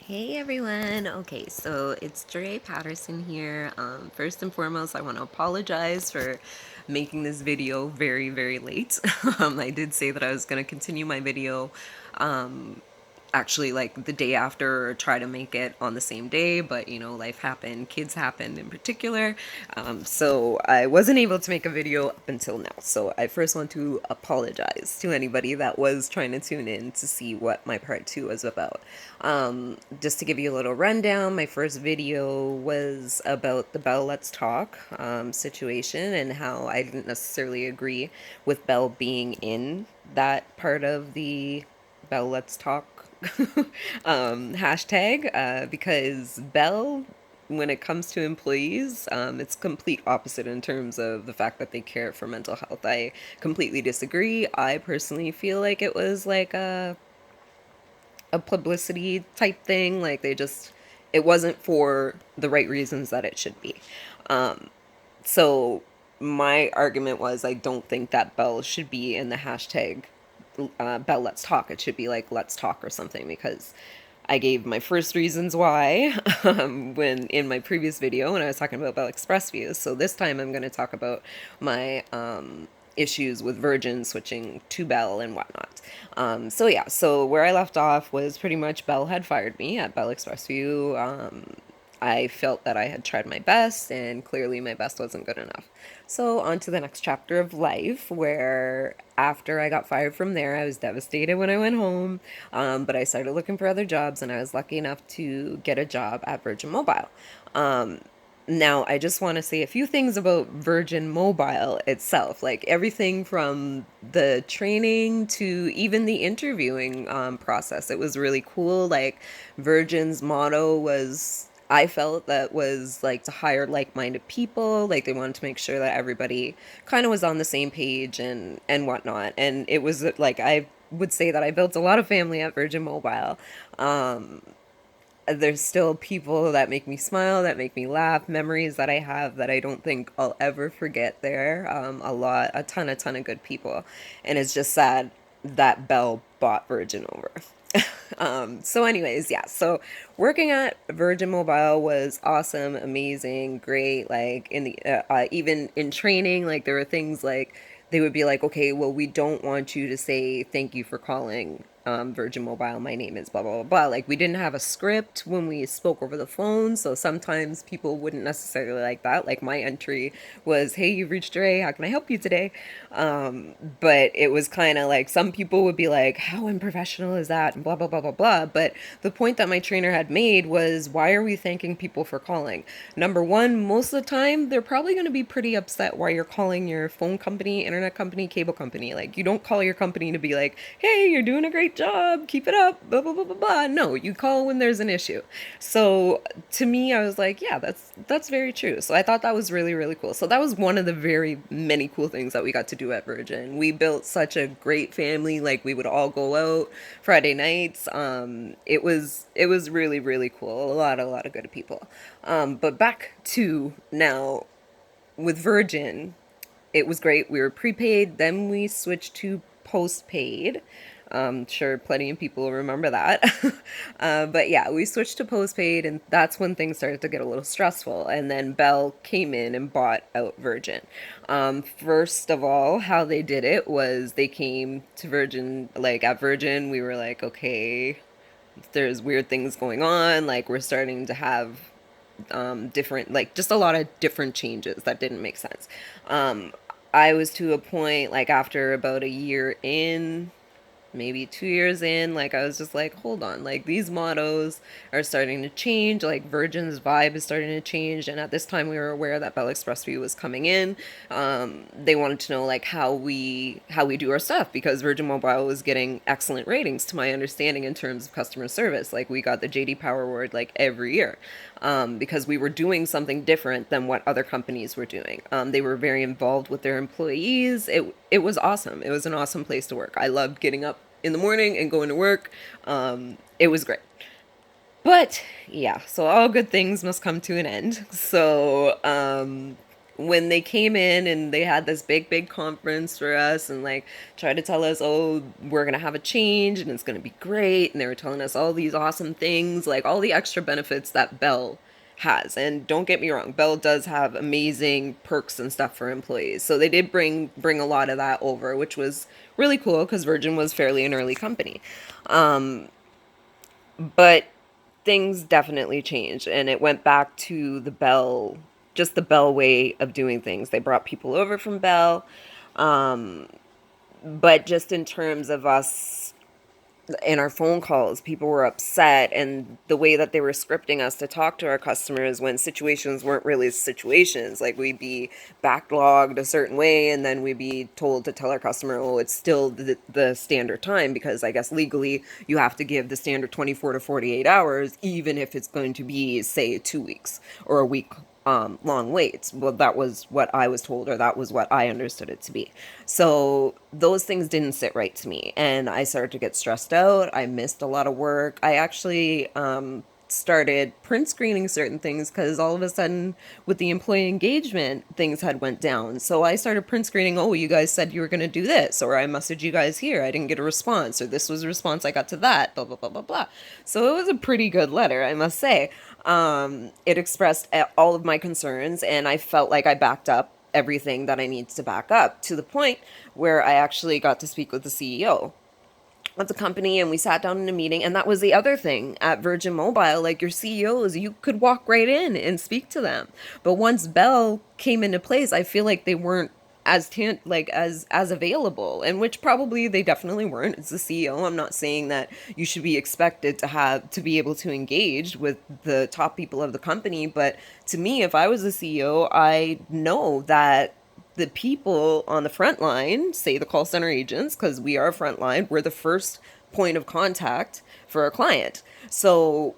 Hey everyone. Okay, so it's Dre Patterson here. First and foremost, I want to apologize for making this video very, very late. I did say that I was going to continue my video actually like the day after or try to make it on the same day, but life happened, kids happened in particular. So I wasn't able to make a video up until now. So I first want to apologize to anybody that was trying to tune in to see what my part two was about. Just to give you a little rundown, my first video was about the Bell Let's Talk situation and how I didn't necessarily agree with Bell being in that part of the Bell Let's Talk hashtag because Bell, when it comes to employees, it's complete opposite in terms of the fact that they care for mental health. I completely disagree. I personally feel like it was like a publicity type thing. Like it wasn't for the right reasons that it should be. So my argument was I don't think that Bell should be in the hashtag Bell Let's Talk. It should be like Let's Talk or something because I gave my first reasons why when in my previous video when I was talking about Bell Express views. So this time I'm going to talk about my issues with Virgin switching to Bell and whatnot. So where I left off was pretty much Bell had fired me at Bell Express View. I felt that I had tried my best, and clearly my best wasn't good enough. So, on to the next chapter of life, where after I got fired from there, I was devastated when I went home. But I started looking for other jobs, and I was lucky enough to get a job at Virgin Mobile. Now, I just want to say a few things about Virgin Mobile itself, like everything from the training to even the interviewing process. It was really cool. Like, Virgin's motto was, I felt that was like to hire like-minded people. Like, they wanted to make sure that everybody kind of was on the same page and whatnot. And it was like, I would say that I built a lot of family at Virgin Mobile. There's still people that make me smile, that make me laugh, memories that I have that I don't think I'll ever forget there. A ton of good people. And it's just sad that Bell bought Virgin over. So working at Virgin Mobile was awesome, amazing, great. Like even in training, like there were things like they would be like, okay, well, we don't want you to say thank you for calling Virgin Mobile. My name is blah, blah, blah, blah. Like, we didn't have a script when we spoke over the phone. So sometimes people wouldn't necessarily like that. Like, my entry was, hey, you've reached Ray. How can I help you today? But it was kind of like some people would be like, how unprofessional is that? And blah, blah, blah, blah, blah. But the point that my trainer had made was, why are we thanking people for calling? Number one, most of the time, they're probably going to be pretty upset while you're calling your phone company, internet company, cable company. Like, you don't call your company to be like, hey, you're doing a great job, keep it up, blah, blah, blah, blah, blah. No, you call when there's an issue. So to me, I was like, yeah, that's very true. So I thought that was really, really cool. So that was one of the very many cool things that we got to do at Virgin. We built such a great family. Like, we would all go out Friday nights. It was really, really cool. A lot of good people. But back to now with Virgin, it was great. We were prepaid, then we switched to postpaid. Sure, plenty of people remember that. But yeah, we switched to postpaid, and that's when things started to get a little stressful. And then Bell came in and bought out Virgin. First of all, how they did it was they came to Virgin, like at Virgin, we were like, okay, there's weird things going on. Like, we're starting to have different, like, just a lot of different changes that didn't make sense. I was to a point, like, after about a year in, maybe 2 years in, like I was just like, hold on, like these mottos are starting to change, like Virgin's vibe is starting to change. And at this time we were aware that Bell Express View was coming in. They wanted to know like how we do our stuff because Virgin Mobile was getting excellent ratings to my understanding in terms of customer service. Like, we got the JD Power Award like every year because we were doing something different than what other companies were doing. They were very involved with their employees. It was awesome. It was an awesome place to work. I loved getting up in the morning and going to work. It was great. But yeah, so all good things must come to an end. So when they came in and they had this big conference for us and like tried to tell us, oh, we're gonna have a change and it's gonna be great, and they were telling us all these awesome things, like all the extra benefits that Bell has. And don't get me wrong, Bell does have amazing perks and stuff for employees, so they did bring a lot of that over, which was really cool because Virgin was fairly an early company. But things definitely changed and it went back to the Bell, just the Bell way of doing things. They brought people over from Bell, but just in terms of us in our phone calls, people were upset, and the way that they were scripting us to talk to our customers when situations weren't really situations. Like we'd be backlogged a certain way, and then we'd be told to tell our customer, oh, it's still the standard time, because I guess legally you have to give the standard 24 to 48 hours, even if it's going to be, say, 2 weeks or a week long waits. Well, that was what I was told, or that was what I understood it to be. So those things didn't sit right to me, and I started to get stressed out. I missed a lot of work. I actually started print screening certain things because all of a sudden with the employee engagement things had went down. So I started print screening, oh, you guys said you were going to do this, or I messaged you guys here, I didn't get a response, or this was a response I got to that, blah blah blah blah blah. So it was a pretty good letter, I must say. It expressed all of my concerns, and I felt like I backed up everything that I needed to back up, to the point where I actually got to speak with the CEO of the company, and we sat down in a meeting. And that was the other thing at Virgin Mobile, like your CEOs, you could walk right in and speak to them. But once Bell came into place, I feel like they weren't as available, and which probably they definitely weren't. It's the CEO. I'm not saying that you should be expected to be able to engage with the top people of the company, but to me, if I was the CEO, I know that the people on the front line, say the call center agents, because we are front line, we're the first point of contact for a client. So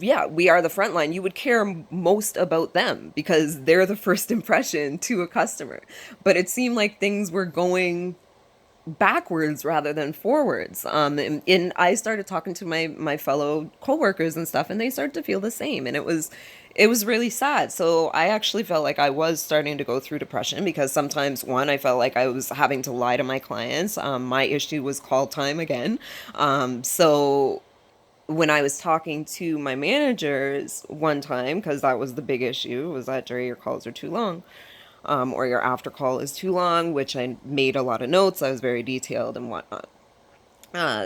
yeah, we are the front line. You would care most about them because they're the first impression to a customer. But it seemed like things were going backwards rather than forwards. And I started talking to my fellow coworkers and stuff, and they started to feel the same. And it was really sad. So I actually felt like I was starting to go through depression because sometimes, one, I felt like I was having to lie to my clients. My issue was call time again. So when I was talking to my managers one time, because that was the big issue, was that, Jerry, your calls are too long, or your after call is too long, which I made a lot of notes. I was very detailed and whatnot.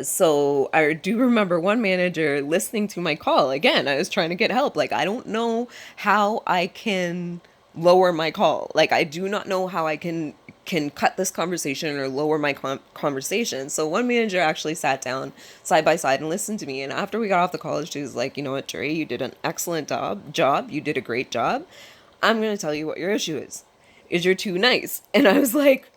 So I do remember one manager listening to my call. Again, I was trying to get help. Like, I don't know how I can lower my call. Like, I do not know how I can cut this conversation or lower my conversation. So one manager actually sat down side by side and listened to me. And after we got off the call, she was like, you know what, Jerry, you did an excellent job. You did a great job. I'm going to tell you what your issue is you're too nice. And I was like,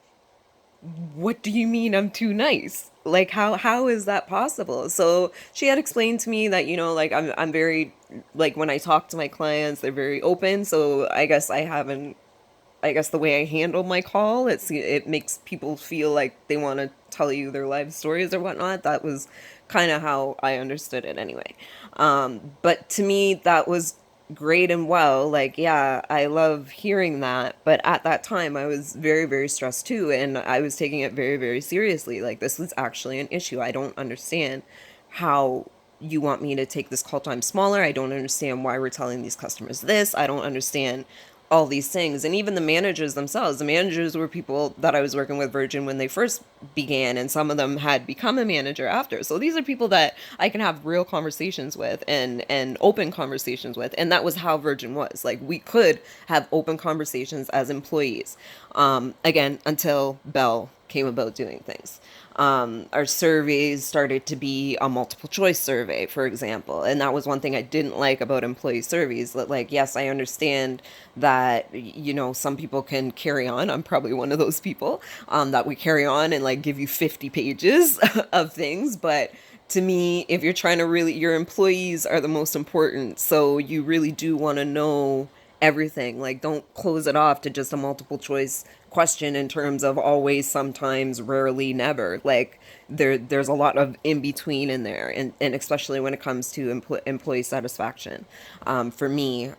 what do you mean I'm too nice? Like, how is that possible? So she had explained to me that, like, I'm very, like, when I talk to my clients, they're very open. So I guess the way I handle my call, it makes people feel like they want to tell you their life stories or whatnot. That was kind of how I understood it anyway. But to me, that was great and well. Like, yeah, I love hearing that. But at that time, I was very, very stressed too. And I was taking it very, very seriously. Like, this was actually an issue. I don't understand how you want me to take this call time smaller. I don't understand why we're telling these customers this. I don't understand all these things. And even the managers themselves, the managers were people that I was working with Virgin when they first began, and some of them had become a manager after. So these are people that I can have real conversations with and open conversations with. And that was how Virgin was. Like, we could have open conversations as employees. Again, until Bell came about doing things. Our surveys started to be a multiple choice survey, for example. And that was one thing I didn't like about employee surveys. That, like, yes, I understand that, some people can carry on. I'm probably one of those people that we carry on and like give you 50 pages of things. But to me, if you're trying to really, your employees are the most important. So you really do want to know everything. Like, don't close it off to just a multiple choice question in terms of always, sometimes, rarely, never. Like, there's a lot of in between in there, and especially when it comes to employee satisfaction. For me,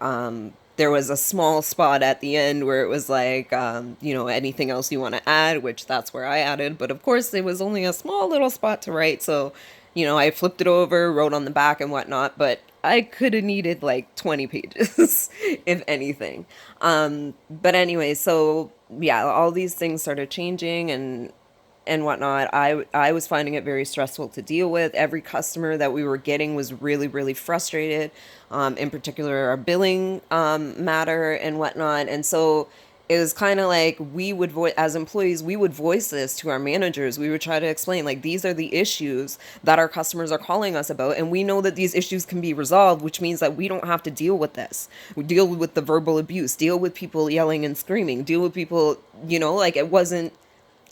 there was a small spot at the end where it was like, anything else you want to add, which that's where I added. But of course, it was only a small little spot to write. So, I flipped it over, wrote on the back and whatnot. But I could have needed like 20 pages, if anything. But anyway, so yeah, all these things started changing and whatnot. I was finding it very stressful to deal with. Every customer that we were getting was really, really frustrated. In particular, our billing matter and whatnot. And so it was kind of like we would as employees, we would voice this to our managers. We would try to explain like these are the issues that our customers are calling us about, and we know that these issues can be resolved, which means that we don't have to deal with this. We deal with the verbal abuse, deal with people yelling and screaming, deal with people, like it wasn't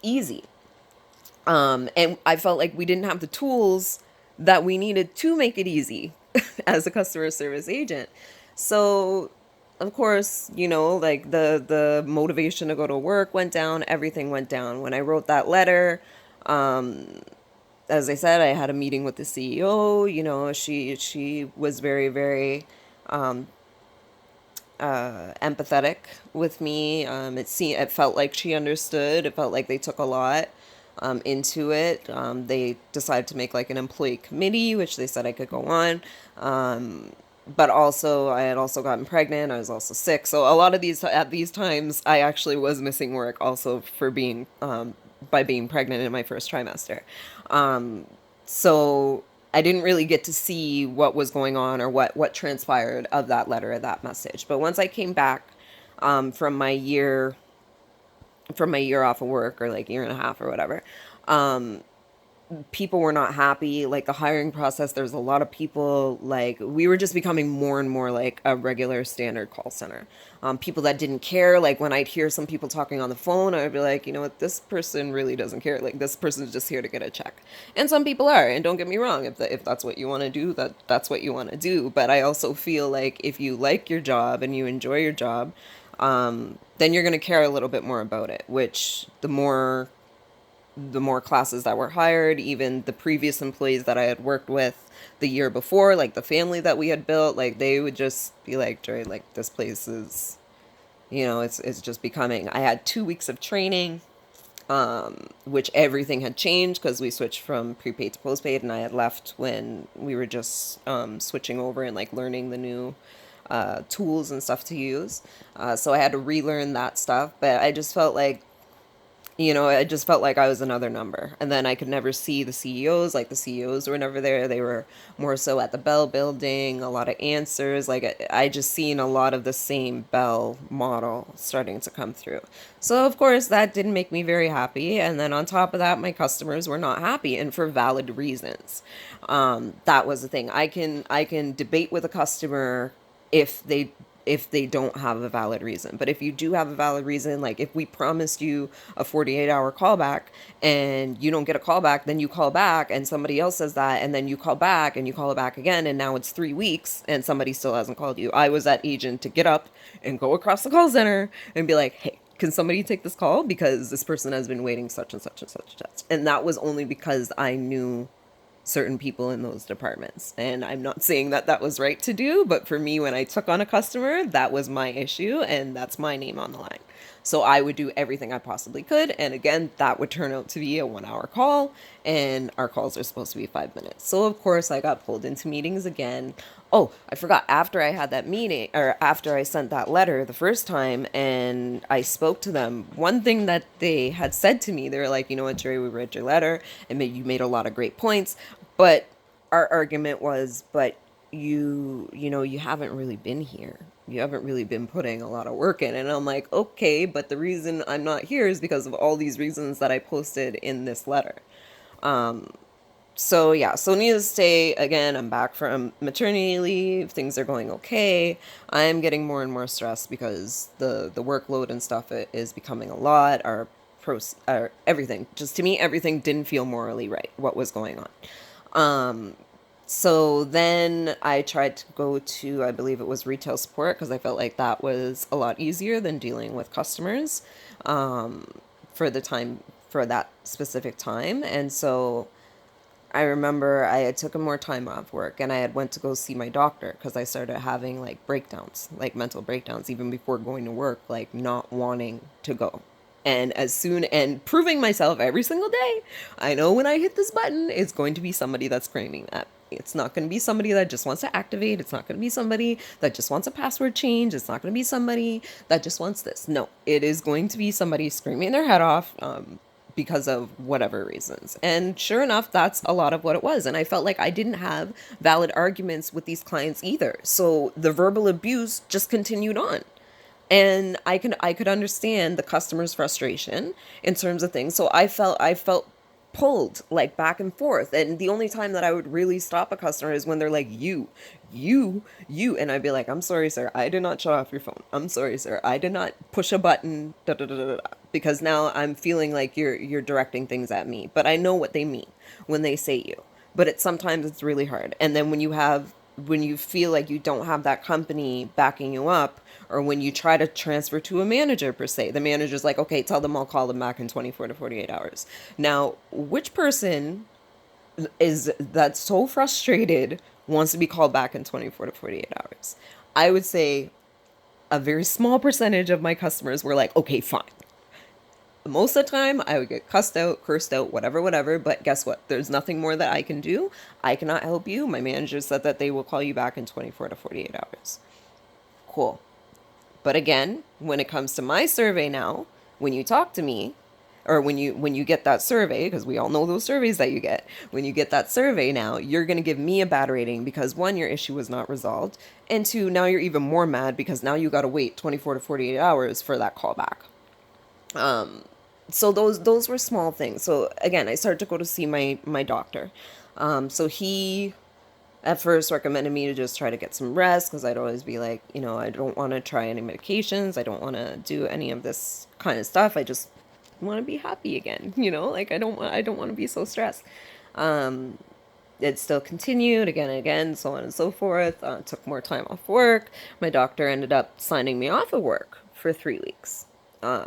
easy. And I felt like we didn't have the tools that we needed to make it easy as a customer service agent. So, of course, like the motivation to go to work went down, everything went down. When I wrote that letter, as I said, I had a meeting with the CEO. She was very, very empathetic with me. It felt like she understood. It felt like they took a lot into it. They decided to make like an employee committee, which they said I could go on. But also, I had also gotten pregnant. I was also sick. So a lot of at these times, I actually was missing work also for being by being pregnant in my first trimester. So I didn't really get to see what was going on or what transpired of that letter or that message. But once I came back from my year off of work, or like year and a half or whatever, people were not happy. Like the hiring process, there's a lot of people, like we were just becoming more and more like a regular standard call center. People that didn't care, like when I'd hear some people talking on the phone, I'd be like, you know what, this person really doesn't care. Like this person's just here to get a check. And some people are, and don't get me wrong, if that's what you want to do, that's what you want to do. But I also feel like if you like your job and you enjoy your job, then you're going to care a little bit more about it, which the more classes that were hired, even the previous employees that I had worked with the year before, like the family that we had built, like they would just be like, Dre, like this place is, it's just becoming. I had 2 weeks of training, which everything had changed because we switched from prepaid to postpaid, and I had left when we were just switching over and like learning the new tools and stuff to use. So I had to relearn that stuff, but I just felt like I was another number. And then I could never see the CEOs. Like the CEOs were never there. They were more so at the Bell building, a lot of answers. Like I just seen a lot of the same Bell model starting to come through. So of course that didn't make me very happy. And then on top of that, my customers were not happy, and for valid reasons. That was the thing. I can debate with a customer if they don't have a valid reason. But if you do have a valid reason, like if we promised you a 48-hour callback and you don't get a callback, then you call back and somebody else says that, and then you call back and you call it back again, and now it's 3 weeks and somebody still hasn't called you. I was that agent to get up and go across the call center and be like, hey, can somebody take this call because this person has been waiting such and such and such and such. And that was only because I knew certain people in those departments. And I'm not saying that that was right to do, but for me, when I took on a customer, that was my issue, and that's my name on the line. So I would do everything I possibly could. And again, that would turn out to be a 1 hour call, and our calls are supposed to be 5 minutes. So of course, I got pulled into meetings again. Oh, I forgot. After I had that meeting, or after I sent that letter the first time and I spoke to them, one thing that they had said to me, they were like, you know what, Jerry, we read your letter and you made a lot of great points. But our argument was, but you haven't really been here. You haven't really been putting a lot of work in. And I'm like, okay, but the reason I'm not here is because of all these reasons that I posted in this letter. So yeah, so needless to say, again, I'm back from maternity leave. Things are going okay. I'm getting more and more stressed because the workload and stuff is becoming a lot. Our everything, just to me, everything didn't feel morally right. What was going on? So then I tried to go to, I believe it was retail support, because I felt like that was a lot easier than dealing with customers for that specific time. And so I remember I had taken more time off work and I had went to go see my doctor because I started having like breakdowns, like mental breakdowns, even before going to work, like not wanting to go. And proving myself every single day, I know when I hit this button, it's going to be somebody that's screaming that. It's not going to be somebody that just wants to activate. It's not going to be somebody that just wants a password change. It's not going to be somebody that just wants this. No, it is going to be somebody screaming their head off, because of whatever reasons. And sure enough, that's a lot of what it was. And I felt like I didn't have valid arguments with these clients either. So the verbal abuse just continued on. And I could understand the customer's frustration in terms of things. So I felt pulled like back and forth. And the only time that I would really stop a customer is when they're like, you. And I'd be like, I'm sorry, sir. I did not shut off your phone. I'm sorry, sir. I did not push a button. Da, da, da, da, da. Because now I'm feeling like you're directing things at me. But I know what they mean when they say you. But sometimes it's really hard. And then when you feel like you don't have that company backing you up, or when you try to transfer to a manager per se, the manager's like, okay, tell them I'll call them back in 24 to 48 hours. Now, which person is that's so frustrated wants to be called back in 24 to 48 hours? I would say a very small percentage of my customers were like, okay, fine. Most of the time, I would get cussed out, cursed out, whatever, whatever. But guess what? There's nothing more that I can do. I cannot help you. My manager said that they will call you back in 24 to 48 hours. Cool. But again, when it comes to my survey now, when you talk to me, or when you get that survey, because we all know those surveys that you get, when you get that survey now, you're going to give me a bad rating because one, your issue was not resolved, and two, now you're even more mad because now you got to wait 24 to 48 hours for that callback. So those were small things. So again, I started to go to see my doctor. So he at first recommended me to just try to get some rest because I'd always be like, I don't want to try any medications. I don't want to do any of this kind of stuff. I just want to be happy again. Like I don't want to be so stressed. It still continued again and again, so on and so forth. Took more time off work. My doctor ended up signing me off of work for 3 weeks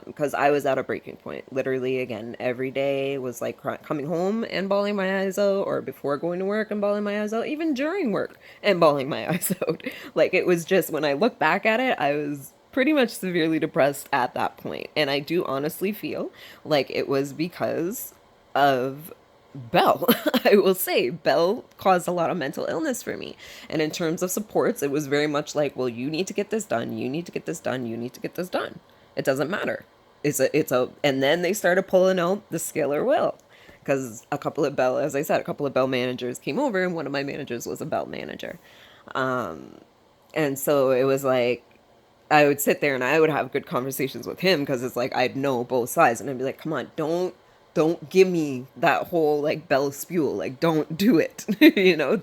because I was at a breaking point. Literally, again, every day was like coming home and bawling my eyes out, or before going to work and bawling my eyes out, even during work and bawling my eyes out. Like it was just, when I look back at it, I was pretty much severely depressed at that point. And I do honestly feel like it was because of Bell. I will say Bell caused a lot of mental illness for me. And in terms of supports, it was very much like, well, you need to get this done. You need to get this done. You need to get this done. It doesn't matter. And then they started pulling out the Scalar will. Because as I said, a couple of Bell managers came over, and one of my managers was a Bell manager. And so it was like, I would sit there and I would have good conversations with him because it's like I'd know both sides, and I'd be like, come on, don't give me that whole like Bell spew, like don't do it.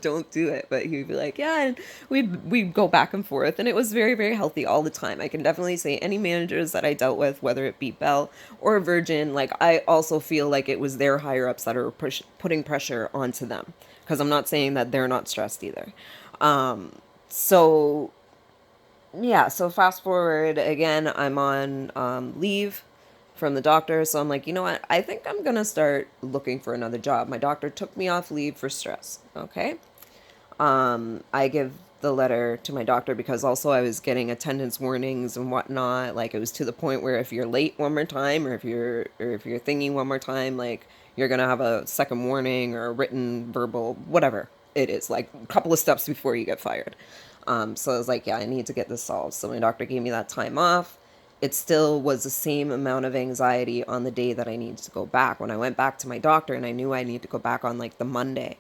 Don't do it. But he'd be like, yeah, and we'd go back and forth, and it was very, very healthy all the time. I can definitely say any managers that I dealt with, whether it be Bell or Virgin, like I also feel like it was their higher ups that are putting pressure onto them, because I'm not saying that they're not stressed either. So yeah, so fast forward again, I'm on leave from the doctor. So I'm like, you know what? I think I'm going to start looking for another job. My doctor took me off leave for stress. Okay. I give the letter to my doctor because also I was getting attendance warnings and whatnot. Like it was to the point where if you're late one more time, or if you're thinking one more time, like you're going to have a second warning or a written, verbal, whatever it is, like a couple of steps before you get fired. So I was like, yeah, I need to get this solved. So my doctor gave me that time off. It still was the same amount of anxiety on the day that I needed to go back. When I went back to my doctor and I knew I needed to go back on like the Monday,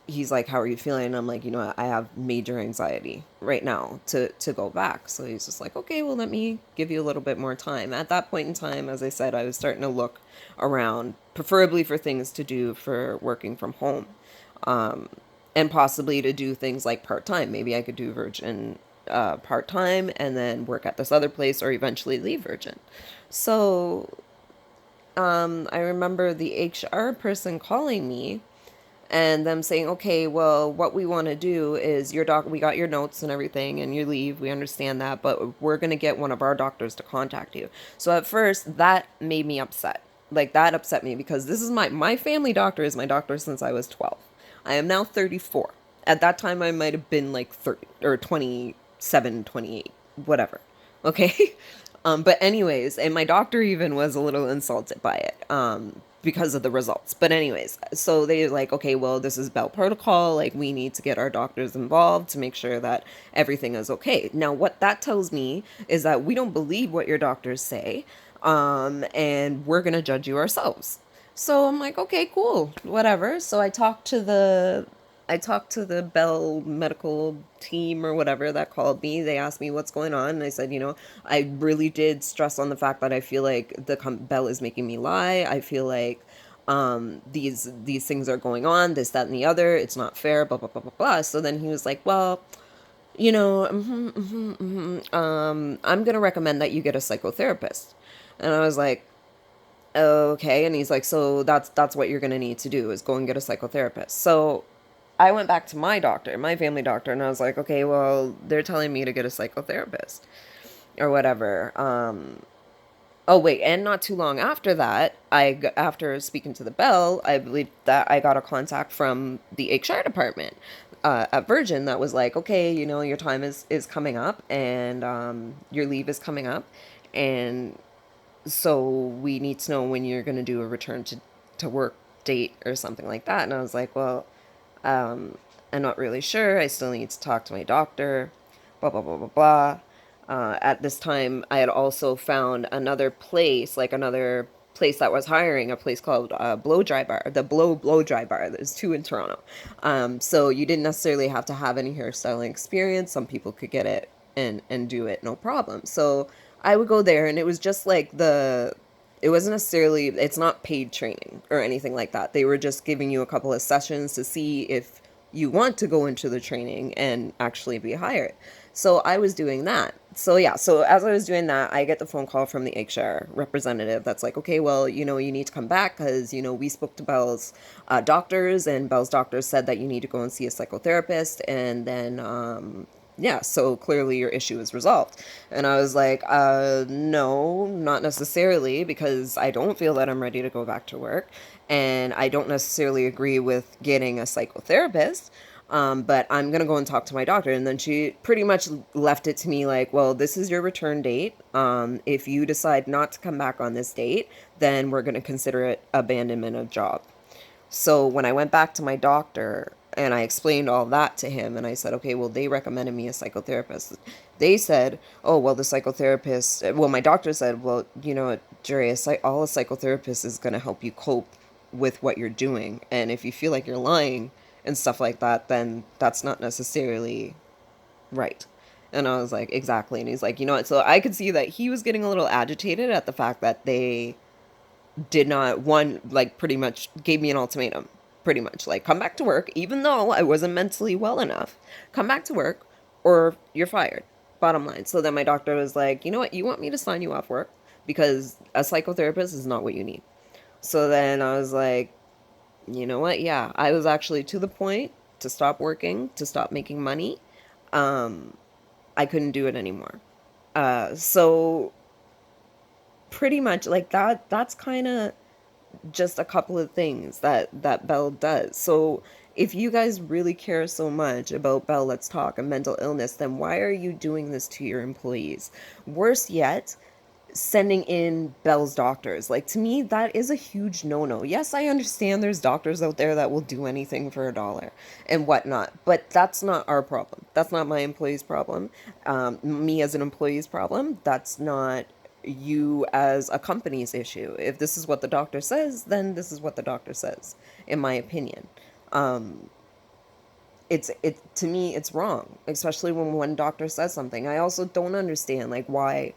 he's like, how are you feeling? And I'm like, I have major anxiety right now to go back. So he's just like, okay, well, let me give you a little bit more time. At that point in time, as I said, I was starting to look around, preferably for things to do for working from home. And possibly to do things like part-time. Maybe I could do Virgin part-time and then work at this other place, or eventually leave Virgin. So I remember the HR person calling me and them saying, okay, well, what we want to do is we got your notes and everything and you leave. We understand that, but we're going to get one of our doctors to contact you. So at first that made me upset. Like that upset me because this is my family doctor is my doctor since I was 12. I am now 34. At that time I might have been like 30 or 27, 28, whatever. Okay? But anyways, and my doctor even was a little insulted by it because of the results. But anyways, so they like, okay, well, this is Bell protocol. Like, we need to get our doctors involved to make sure that everything is okay. Now, what that tells me is that we don't believe what your doctors say, and we're gonna judge you ourselves. So I'm like, okay, cool, whatever. So I talked to the Bell medical team or whatever that called me. They asked me what's going on, and I said, I really did stress on the fact that I feel like Bell is making me lie. I feel like these things are going on, this, that, and the other. It's not fair. Blah blah blah blah blah. So then he was like, well, I'm gonna recommend that you get a psychotherapist. And I was like, okay. And he's like, so that's what you're gonna need to do is go and get a psychotherapist. So I went back to my doctor, my family doctor, and I was like, okay, well, they're telling me to get a psychotherapist or whatever. Oh wait, and not too long after that, after speaking to the Bell, I believe that I got a contact from the HR department at Virgin that was like, okay, your time is coming up, and your leave is coming up, and so we need to know when you're going to do a return to work date or something like that. And I was like, well, I'm not really sure. I still need to talk to my doctor, blah, blah, blah, blah, blah. At this time, I had also found another place that was hiring, a place called Blow Dry Bar, the Blow Dry Bar. There's two in Toronto. So you didn't necessarily have to have any hairstyling experience. Some people could get it and do it no problem. So I would go there, and it was just like it wasn't necessarily, it's not paid training or anything like that. They were just giving you a couple of sessions to see if you want to go into the training and actually be hired. So I was doing that. So yeah, so as I was doing that, I get the phone call from the HR representative that's like, okay, well, you need to come back because, we spoke to Bell's doctors, and Bell's doctors said that you need to go and see a psychotherapist. And then, yeah, so clearly your issue is resolved. And I was like, no, not necessarily, because I don't feel that I'm ready to go back to work. And I don't necessarily agree with getting a psychotherapist. But I'm going to go and talk to my doctor. And then she pretty much left it to me like, well, this is your return date. If you decide not to come back on this date, then we're going to consider it abandonment of job. So when I went back to my doctor and I explained all that to him, and I said, okay, well, they recommended me a psychotherapist. They said, oh, well, the psychotherapist, well, my doctor said, well, Jerry, all a psychotherapist is going to help you cope with what you're doing. And if you feel like you're lying and stuff like that, then that's not necessarily right. And I was like, exactly. And he's like, you know what? So I could see that he was getting a little agitated at the fact that they did not, one, like, pretty much gave me an ultimatum, pretty much like, come back to work even though I wasn't mentally well enough. Come back to work or you're fired, bottom line. So then my doctor was like, you know what, you want me to sign you off work because a psychotherapist is not what you need. So then I was like, you know what, yeah, I was actually to the point to stop working, to stop making money. I couldn't do it anymore. So pretty much like that's kind of just a couple of things that Bell does. So if you guys really care so much about Bell Let's Talk and mental illness, then why are you doing this to your employees? Worse yet, sending in Bell's doctors. Like, to me, that is a huge no-no. Yes, I understand there's doctors out there that will do anything for a dollar and whatnot, but that's not our problem. That's not my employee's problem. Me as an employee's problem. That's not you as a company's issue. If this is what the doctor says, then this is what the doctor says, in my opinion. It to me it's wrong, especially when one doctor says something. I also don't understand like why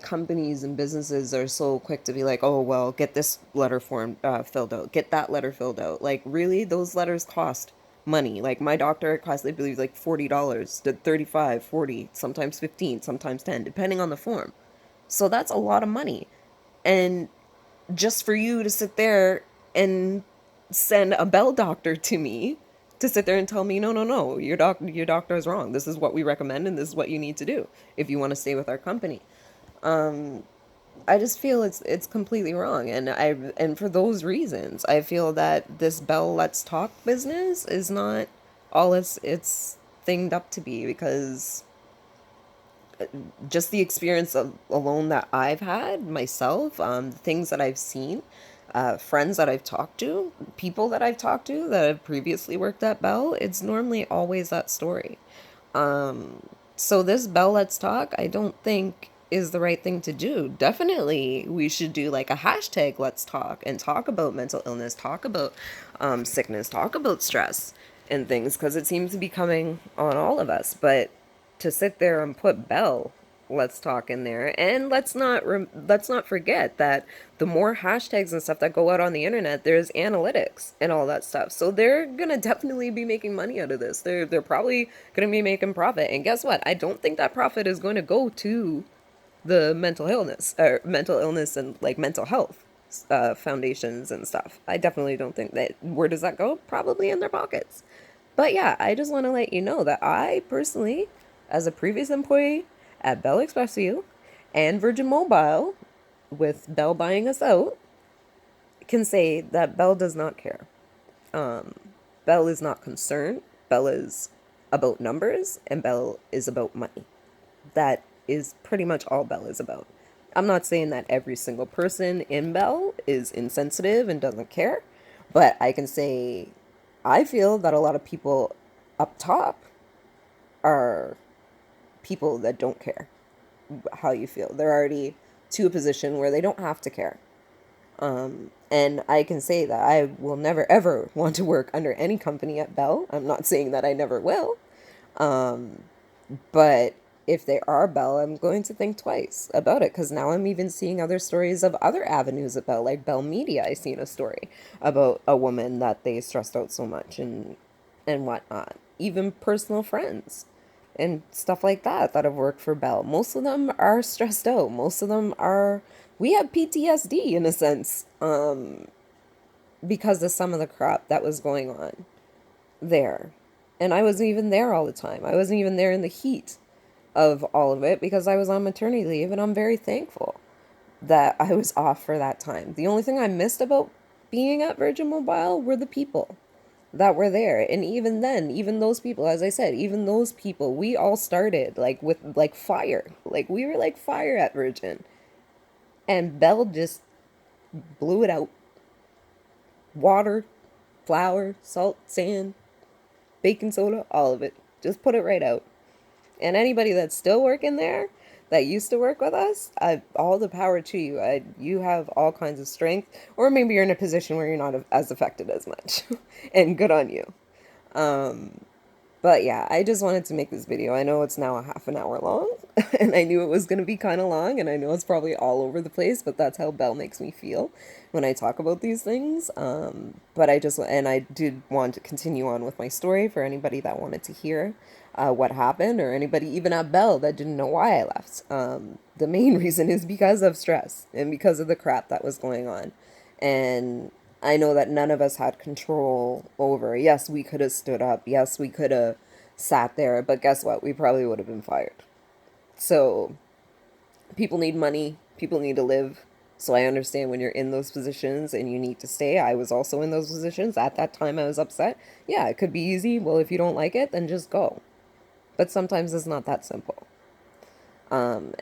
companies and businesses are so quick to be like, oh well, get this letter form filled out, get that letter filled out. Like, really, those letters cost money. Like, my doctor, it costs, I believe, like $40 to 35, 40, sometimes 15, sometimes 10, depending on the form. So that's a lot of money. And just for you to sit there and send a Bell doctor to me to sit there and tell me, no, no, no, your doctor is wrong. This is what we recommend, and this is what you need to do if you want to stay with our company. I just feel it's completely wrong, and for those reasons, I feel that this Bell Let's Talk business is not all it's thinged up to be, because just the experience of, alone that I've had myself, things that I've seen, friends that I've talked to, people that I've talked to that have previously worked at Bell, it's normally always that story. So this Bell Let's Talk, I don't think is the right thing to do. Definitely, we should do like a hashtag Let's Talk and talk about mental illness, talk about sickness, talk about stress and things, because it seems to be coming on all of us. But to sit there and put Bell Let's Talk in there, and let's not forget that the more hashtags and stuff that go out on the internet, there's analytics and all that stuff, so they're gonna definitely be making money out of this. They're probably gonna be making profit, and guess what, I don't think that profit is going to go to the mental illness and like mental health foundations and stuff. I definitely don't think that. Where does that go? Probably in their pockets. But yeah, I just want to let you know that I personally, as a previous employee at Bell Expressview and Virgin Mobile, with Bell buying us out, can say that Bell does not care. Bell is not concerned. Bell is about numbers, and Bell is about money. That is pretty much all Bell is about. I'm not saying that every single person in Bell is insensitive and doesn't care, but I can say I feel that a lot of people up top are people that don't care how you feel. They're already to a position where they don't have to care. And I can say that I will never ever want to work under any company at Bell. I'm not saying that I never will. But if they are Bell, I'm going to think twice about it, because now I'm even seeing other stories of other avenues at Bell, like Bell Media. I seen a story about a woman that they stressed out so much and whatnot. Even personal friends and stuff like that that have worked for Bell. Most of them are stressed out. Most of them are. We have PTSD in a sense, because of some of the crap that was going on there. And I wasn't even there all the time. I wasn't even there in the heat of all of it, because I was on maternity leave, and I'm very thankful that I was off for that time. The only thing I missed about being at Virgin Mobile were the people that were there. And even then, even those people, as I said, even those people, we all started like with like fire. Like we were like fire at Virgin. And Bell just blew it out. Water, flour, salt, sand, baking soda, all of it. Just put it right out. And anybody that's still working there, that used to work with us, all the power to you. You have all kinds of strength, or maybe you're in a position where you're not as affected as much, and good on you. But yeah, I just wanted to make this video. I know it's now a half an hour long, and I knew it was going to be kind of long, and I know it's probably all over the place, but that's how Belle makes me feel when I talk about these things. But I did want to continue on with my story for anybody that wanted to hear what happened, or anybody even at Belle that didn't know why I left. The main reason is because of stress and because of the crap that was going on. And I know that none of us had control over. Yes, we could have stood up. Yes, we could have sat there. But guess what? We probably would have been fired. So people need money. People need to live. So I understand when you're in those positions and you need to stay. I was also in those positions. At that time, I was upset. Yeah, it could be easy. Well, if you don't like it, then just go. But sometimes it's not that simple.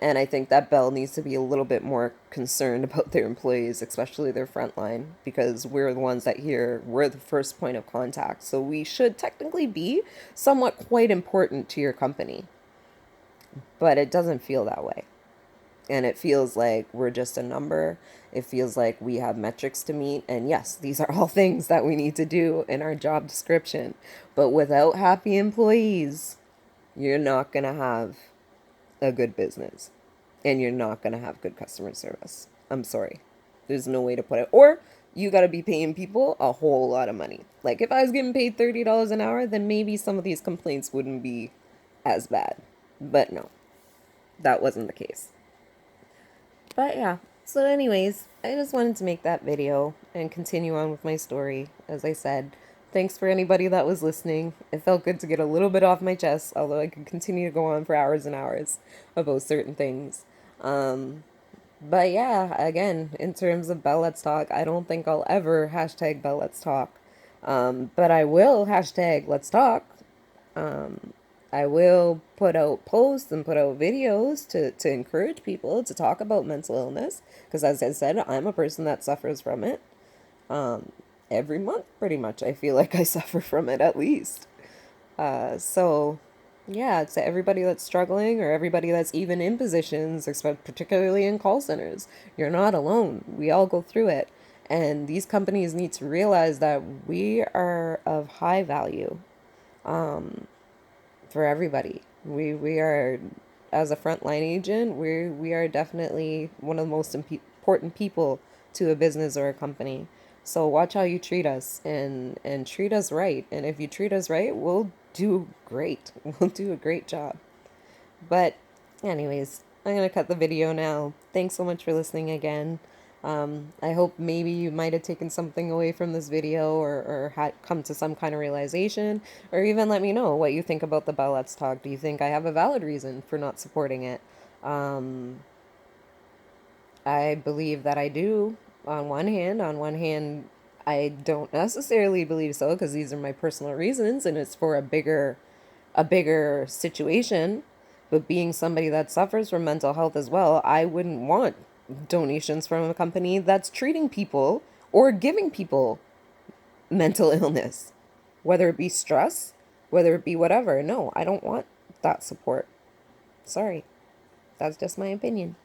And I think that Bell needs to be a little bit more concerned about their employees, especially their frontline, because we're the ones that we're the first point of contact. So we should technically be somewhat quite important to your company. But it doesn't feel that way. And it feels like we're just a number. It feels like we have metrics to meet. And yes, these are all things that we need to do in our job description. But without happy employees, you're not going to have a good business, and you're not going to have good customer service. I'm sorry. There's no way to put it. Or you got to be paying people a whole lot of money. Like if I was getting paid $30 an hour, then maybe some of these complaints wouldn't be as bad. But no, that wasn't the case. But yeah. So anyways, I just wanted to make that video and continue on with my story. As I said, thanks for anybody that was listening. It felt good to get a little bit off my chest, although I could continue to go on for hours and hours about certain things. But yeah, again, in terms of Bell Let's Talk, I don't think I'll ever hashtag Bell Let's Talk. But I will hashtag Let's Talk. I will put out posts and put out videos to encourage people to talk about mental illness. Because as I said, I'm a person that suffers from it. Every month, pretty much, I feel like I suffer from it at least. So, yeah, to everybody that's struggling or everybody that's even in positions, particularly in call centers, you're not alone. We all go through it. And these companies need to realize that we are of high value for everybody. We are, as a frontline agent, we are definitely one of the most important people to a business or a company. So watch how you treat us and treat us right. And if you treat us right, we'll do great. We'll do a great job. But anyways, I'm gonna cut the video now. Thanks so much for listening again. I hope maybe you might have taken something away from this video or had come to some kind of realization, or even let me know what you think about the Bell Let's Talk. Do you think I have a valid reason for not supporting it? Um, I believe that I do on one hand. On one hand, I don't necessarily believe so because these are my personal reasons and it's for a bigger situation. But being somebody that suffers from mental health as well, I wouldn't want donations from a company that's treating people or giving people mental illness, whether it be stress, whether it be whatever. No, I don't want that support. Sorry. That's just my opinion.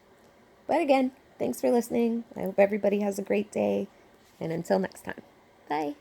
But again, thanks for listening. I hope everybody has a great day. And until next time, bye.